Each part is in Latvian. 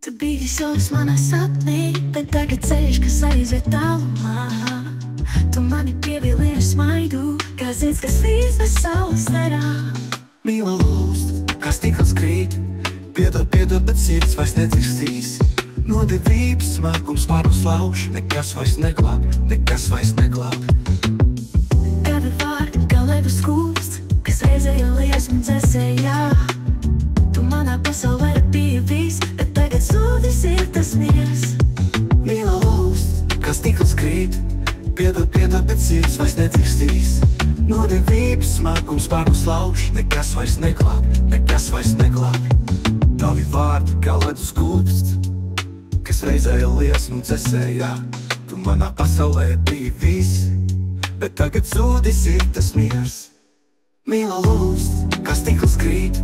Tu biji savs manā sapnī, bet tagad ceļš, kas aiziet tālumā. Tu mani pievilini ar smaidu, kā zieds, kas līdz bez saules nerā. Mīla lūst, kā stikls krīt, piedod, bet sirds vairs nedzirstīs. No devības smagums pārus lauž, nekas vairs neglāb, nekas vairs neglāb. Tavi vārdi, kā ledus kūsts, kas reizēja liesmu dzēsējā. Tu manā pasaulē biji viss, bet tagad zudis ir tas miers. Mīla lūst, kā stikls krīt, piedod, bet sirds vairs nedzirstīs. No devības smagums pārus lauž, nekas vairs neglāb, nekas vairs neglāb. Tavi vārdi, kā ledus kūsts, kas reizēja liesmu dzēsējā. Tu manā pasaulē biji viss, bet tagad zudis ir tas miers. Mīla lūst, kā stikls krīt,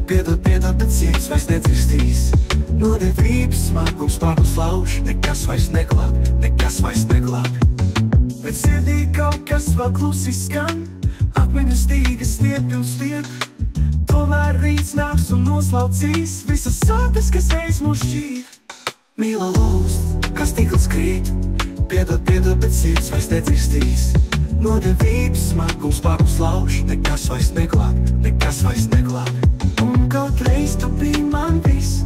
piedod, bet sirds vairs nedzirstīs. No devības smagums pārus lauž, nekas vairs neglāb, nekas vairs neglāb. Bet sirdī kaut kas vēl klusi skan, akmeņu stīgas stiep un stiep. Tomēr rīts nāks un noslaucīs visas sāpes, kas reiz mūs šķīr. Mīla lūst, kā stikls krīt, piedod, bet sirds vairs nedzirstīs. No devības smagums pārus lauž, nekas vairs neglāb, nekas vairs neglāb. Un kaut reiz tu biji man viss,